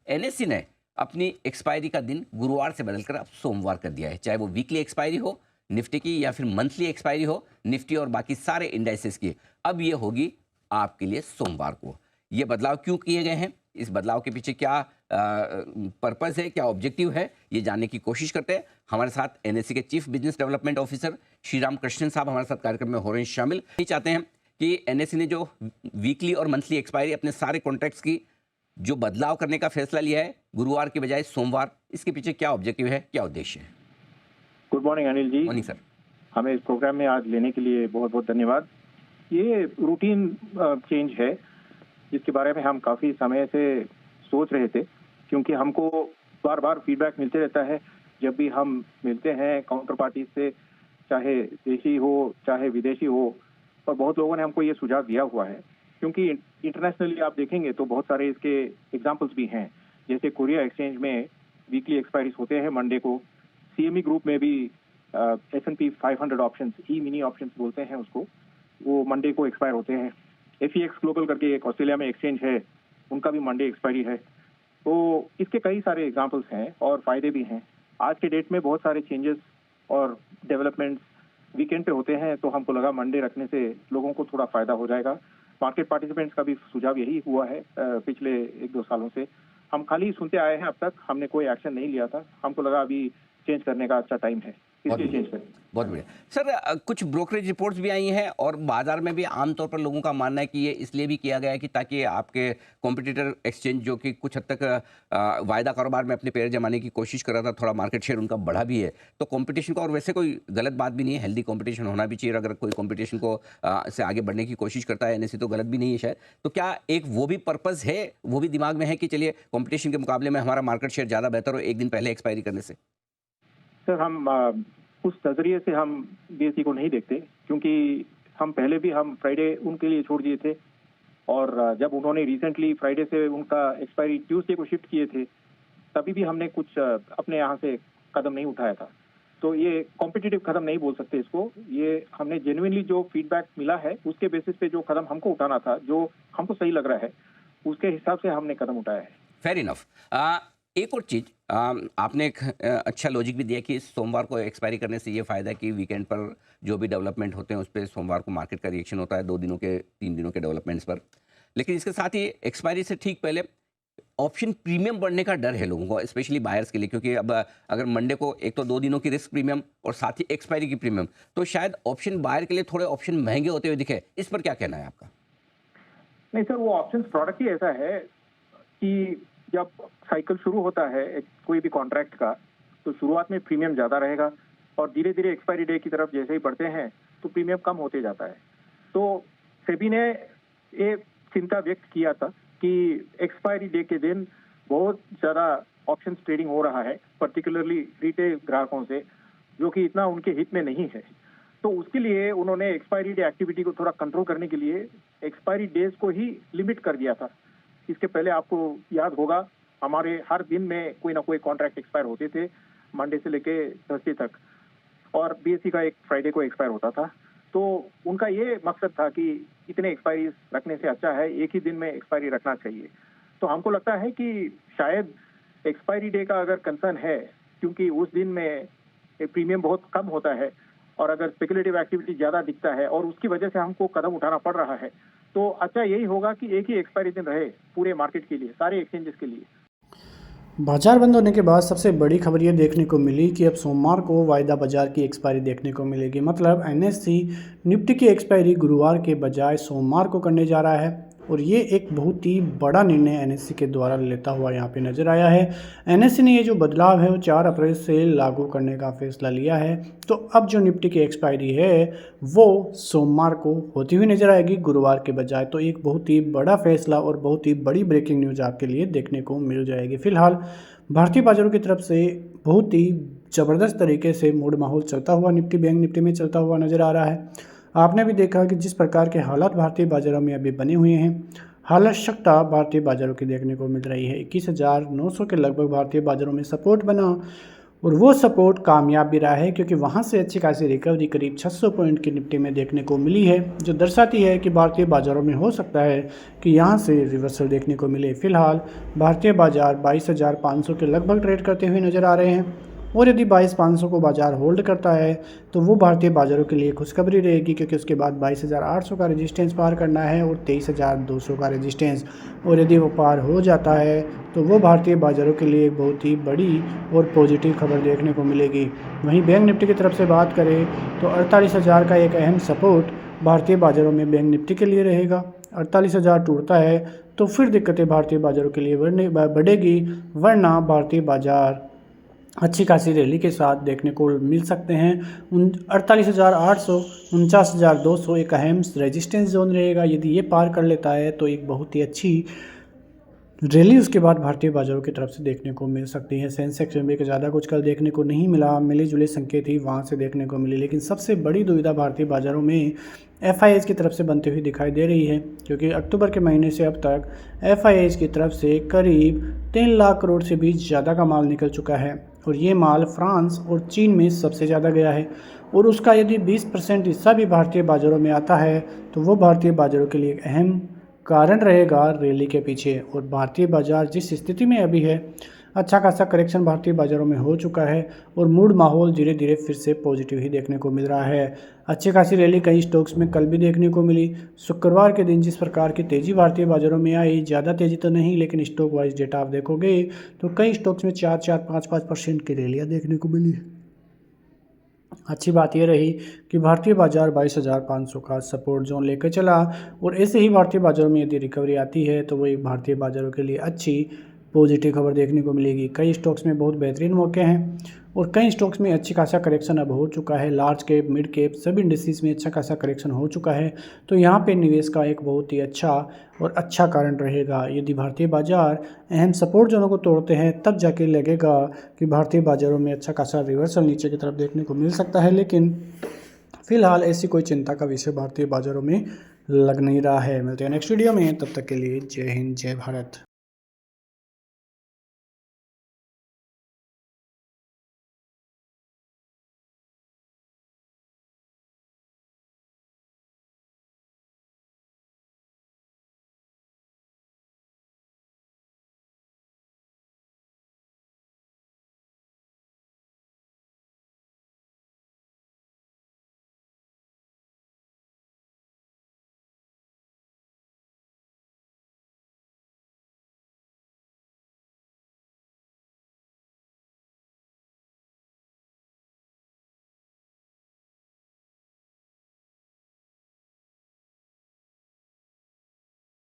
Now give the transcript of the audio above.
NSC ने अपनी expiry का दिन गुरुवार से बदलकर अब सोमवार कर दिया है। चाहे वो वीकली एक्सपायरी हो निफ्टी की या फिर मंथली एक्सपायरी हो निफ्टी और बाकी सारे इंडाइसेस की, अब ये होगी आपके लिए सोमवार को। ये बदलाव क्यों किए गए हैं, इस बदलाव के पीछे क्या पर्पस है, क्या ऑब्जेक्टिव है, ये जानने की कोशिश करते हैं। हमारे साथ एनएससी के chief business development officer Shri Ram Krishnan साहब हमारे साथ कार्यक्रम में हो रहे हैं शामिल। ये चाहते हैं कि एनएससी ने जो वीकली और मंथली एक्सपायरी अपने सारे कॉन्ट्रैक्ट्स की जो बदलाव करने का फैसला लिया है गुरुवार के बजाय सोमवार, इसके पीछे क्या ऑब्जेक्टिव है, क्या उद्देश्य है? Good morning Anil ji. Morning sir. हमें इस प्रोग्राम में आज लेने के लिए बहुत बहुत धन्यवाद। ये रूटीन चेंज है जिसके बारे में हम काफी समय से सोच रहे थे, क्योंकि हमको बार बार फीडबैक मिलते रहता है जब भी हम मिलते हैं काउंटर पार्टी से, चाहे देशी हो चाहे विदेशी हो। और बहुत लोगों ने हमको ये सुझाव दिया हुआ है, क्योंकि इंटरनेशनली आप देखेंगे तो बहुत सारे इसके एग्जाम्पल्स भी हैं। जैसे कोरिया एक्सचेंज में वीकली एक्सपायरीज होते हैं मंडे को। सीएमई ग्रुप में भी S&P 500 ऑप्शंस, ई मिनी ऑप्शंस बोलते हैं उसको, वो मंडे को एक्सपायर होते हैं। FEX ग्लोबल करके एक ऑस्ट्रेलिया में एक्सचेंज है, उनका भी मंडे एक्सपायरी है। तो इसके कई सारे एग्जांपल्स हैं और फायदे भी हैं। आज के डेट में बहुत सारे चेंजेस और डेवलपमेंट्स वीकेंड पे होते हैं, तो हमको लगा मंडे रखने से लोगों को थोड़ा फायदा हो जाएगा। मार्केट पार्टिसिपेंट्स का भी सुझाव यही हुआ है। पिछले 1-2 सालों से हम खाली सुनते आए हैं, अब तक हमने कोई एक्शन नहीं लिया था। हमको लगा अभी चेंज करने का अच्छा टाइम है, इसलिए चेंज करें। बहुत बढ़िया सर। कुछ ब्रोकरेज रिपोर्ट्स भी आई हैं और बाजार में भी आमतौर पर लोगों का मानना है कि ये इसलिए भी किया गया है कि ताकि आपके कॉम्पिटिटर एक्सचेंज जो कि कुछ हद तक वायदा कारोबार में अपने पैर जमाने की कोशिश कर रहा था, थोड़ा मार्केट शेयर उनका बढ़ा भी है, तो कंपटीशन का, और वैसे कोई गलत बात भी नहीं है, हेल्दी कंपटीशन होना भी चाहिए। अगर कोई कंपटीशन को से आगे बढ़ने की कोशिश करता है एनएससी, तो गलत भी नहीं है शायद। तो क्या एक वो भी पर्पज़ है, वो भी दिमाग में है कि चलिए कंपटीशन के मुकाबले में हमारा मार्केट शेयर ज़्यादा बेहतर हो एक दिन पहले एक्सपायरी करने से? सर, हम उस नजरिए से हम बीएसई को नहीं देखते, क्योंकि हम पहले भी हम फ्राइडे उनके लिए छोड़ दिए थे, और जब उन्होंने रिसेंटली फ्राइडे से उनका एक्सपायरी ट्यूसडे को शिफ्ट किए थे, तभी भी हमने कुछ अपने यहाँ से कदम नहीं उठाया था। तो ये कॉम्पिटिटिव कदम नहीं बोल सकते इसको। ये हमने जेन्युइनली जो फीडबैक मिला है उसके बेसिस पे जो कदम हमको उठाना था, जो हमको सही लग रहा है, उसके हिसाब से हमने कदम उठाया है। Fair enough. एक और चीज़, आपने एक अच्छा लॉजिक भी दिया कि सोमवार को एक्सपायरी करने से ये फ़ायदा है कि वीकेंड पर जो भी डेवलपमेंट होते हैं उस पर सोमवार को मार्केट का रिएक्शन होता है 2 दिनों के 3 दिनों के डेवलपमेंट्स पर। लेकिन इसके साथ ही एक्सपायरी से ठीक पहले ऑप्शन प्रीमियम बढ़ने का डर है लोगों को, स्पेशली बायर्स के लिए, क्योंकि अब अगर मंडे को एक तो 2 दिनों की रिस्क प्रीमियम और साथ ही एक्सपायरी की प्रीमियम, तो शायद ऑप्शन बायर के लिए थोड़े ऑप्शन महंगे होते हुए दिखे। इस पर क्या कहना है आपका? नहीं सर, वो ऑप्शन प्रोडक्ट ही ऐसा है कि जब साइकिल शुरू होता है कोई भी कॉन्ट्रैक्ट का, तो शुरुआत में प्रीमियम ज्यादा रहेगा और धीरे धीरे एक्सपायरी डे की तरफ जैसे ही बढ़ते हैं तो प्रीमियम कम होते जाता है। तो सेबी ने ये चिंता व्यक्त किया था कि एक्सपायरी डे के दिन बहुत ज्यादा ऑप्शंस ट्रेडिंग हो रहा है, पर्टिकुलरली रिटेल ग्राहकों से, जो कि इतना उनके हित में नहीं है। तो उसके लिए उन्होंने एक्सपायरी डे एक्टिविटी को थोड़ा कंट्रोल करने के लिए एक्सपायरी डेज को ही लिमिट कर दिया था। इसके पहले आपको याद होगा, हमारे हर दिन में कोई ना कोई कॉन्ट्रैक्ट एक्सपायर होते थे, मंडे से लेके थर्सडे तक, और बीएसई का एक फ्राइडे को एक्सपायर होता था। तो उनका ये मकसद था कि इतने एक्सपायरी रखने से अच्छा है एक ही दिन में एक्सपायरी रखना चाहिए। तो हमको लगता है कि शायद एक्सपायरी डे का अगर कंसर्न है, क्योंकि उस दिन में प्रीमियम बहुत कम होता है और अगर स्पेकुलेटिव एक्टिविटी ज्यादा दिखता है और उसकी वजह से हमको कदम उठाना पड़ रहा है, तो अच्छा यही होगा कि एक ही एक्सपायरी दिन रहे पूरे मार्केट के लिए, सारे एक्सचेंजेस के लिए। बाजार बंद होने के बाद सबसे बड़ी खबर ये देखने को मिली कि अब सोमवार को वायदा बाजार की एक्सपायरी देखने को मिलेगी। मतलब एनएससी निफ्टी की एक्सपायरी गुरुवार के बजाय सोमवार को करने जा रहा है, और ये एक बहुत ही बड़ा निर्णय एनएससी के द्वारा लेता हुआ यहाँ पे नज़र आया है। एनएससी ने ये जो बदलाव है वो 4 अप्रैल से लागू करने का फैसला लिया है। तो अब जो निफ्टी की एक्सपायरी है वो सोमवार को होती हुई नज़र आएगी गुरुवार के बजाय। तो एक बहुत ही बड़ा फैसला और बहुत ही बड़ी ब्रेकिंग न्यूज़ आपके लिए देखने को मिल जाएगी। फिलहाल भारतीय बाजारों की तरफ से बहुत ही ज़बरदस्त तरीके से मूड माहौल चलता हुआ निफ्टी बैंक निफ्टी में चलता हुआ नज़र आ रहा है। आपने भी देखा कि जिस प्रकार के हालात भारतीय बाज़ारों में अभी बने हुए हैं, हालात भारतीय बाज़ारों की देखने को मिल रही है। 21,900 के लगभग भारतीय बाज़ारों में सपोर्ट बना, और वो सपोर्ट कामयाब भी रहा है, क्योंकि वहाँ से अच्छी खासी रिकवरी करीब 600 पॉइंट की निफ्टी में देखने को मिली है, जो दर्शाती है कि भारतीय बाज़ारों में हो सकता है कि यहाँ से रिवर्सल देखने को मिले। फिलहाल भारतीय बाज़ार 22,500 के लगभग ट्रेड करते हुए नज़र आ रहे हैं, और यदि 22,500 को बाज़ार होल्ड करता है तो वो भारतीय बाज़ारों के लिए खुशखबरी रहेगी, क्योंकि उसके बाद 22,800 का रेजिस्टेंस पार करना है और 23,200 का रेजिस्टेंस, और यदि वो पार हो जाता है तो वो भारतीय बाज़ारों के लिए एक बहुत ही बड़ी और पॉजिटिव खबर देखने को मिलेगी। वहीं बैंक निफ्टी की तरफ से बात करें तो 48,000 का एक अहम सपोर्ट भारतीय बाज़ारों में बैंक निफ्टी के लिए रहेगा। 48,000 टूटता है तो फिर दिक्कतें भारतीय बाज़ारों के लिए बढ़ेगी, वरना भारतीय बाज़ार अच्छी खासी रैली के साथ देखने को मिल सकते हैं। 48,800 49,200 एक अहम रेजिस्टेंस जोन रहेगा। यदि ये पार कर लेता है तो एक बहुत ही अच्छी रैली उसके बाद भारतीय बाज़ारों की तरफ से देखने को मिल सकती है। सेंसेक्स में भी ज़्यादा कुछ कल देखने को नहीं मिला, मिले जुले संकेत ही वहाँ से देखने को मिले, लेकिन सबसे बड़ी दुविधा भारतीय बाज़ारों में FIIs की तरफ से बनती हुई दिखाई दे रही है, क्योंकि अक्टूबर के महीने से अब तक FIIs की तरफ से करीब 3 लाख करोड़ से भी ज़्यादा का माल निकल चुका है, और ये माल फ्रांस और चीन में सबसे ज़्यादा गया है, और उसका यदि 20% हिस्सा भी भारतीय बाज़ारों में आता है तो वो भारतीय बाज़ारों के लिए एक अहम कारण रहेगा रैली के पीछे। और भारतीय बाज़ार जिस स्थिति में अभी है, अच्छा खासा करेक्शन भारतीय बाज़ारों में हो चुका है, और मूड माहौल धीरे धीरे फिर से पॉजिटिव ही देखने को मिल रहा है। अच्छी खासी रैली कई स्टॉक्स में कल भी देखने को मिली। शुक्रवार के दिन जिस प्रकार की तेज़ी भारतीय बाज़ारों में आई, ज़्यादा तेज़ी तो नहीं, लेकिन स्टॉक वाइज डेटा आप देखोगे तो कई स्टॉक्स में 4-5% की रैलियाँ देखने को मिली। अच्छी बात यह रही कि भारतीय बाज़ार 22,500 का सपोर्ट जोन लेकर चला, और ऐसे ही भारतीय बाज़ारों में यदि रिकवरी आती है तो वो एक भारतीय बाज़ारों के लिए अच्छी पॉजिटिव खबर देखने को मिलेगी। कई स्टॉक्स में बहुत बेहतरीन मौके हैं, और कई स्टॉक्स में अच्छी खासा करेक्शन अब हो चुका है। लार्ज कैप, मिड कैप सभी इंडस्ट्रीज में अच्छा खासा करेक्शन हो चुका है, तो यहाँ पे निवेश का एक बहुत ही अच्छा कारण रहेगा। यदि भारतीय बाज़ार अहम सपोर्ट जोनों को तोड़ते हैं तब जाके लगेगा कि भारतीय बाज़ारों में अच्छा खासा रिवर्सल नीचे की तरफ देखने को मिल सकता है, लेकिन फिलहाल ऐसी कोई चिंता का विषय भारतीय बाज़ारों में लग नहीं रहा है। मिलते हैं नेक्स्ट वीडियो में, तब तक के लिए जय हिंद, जय भारत।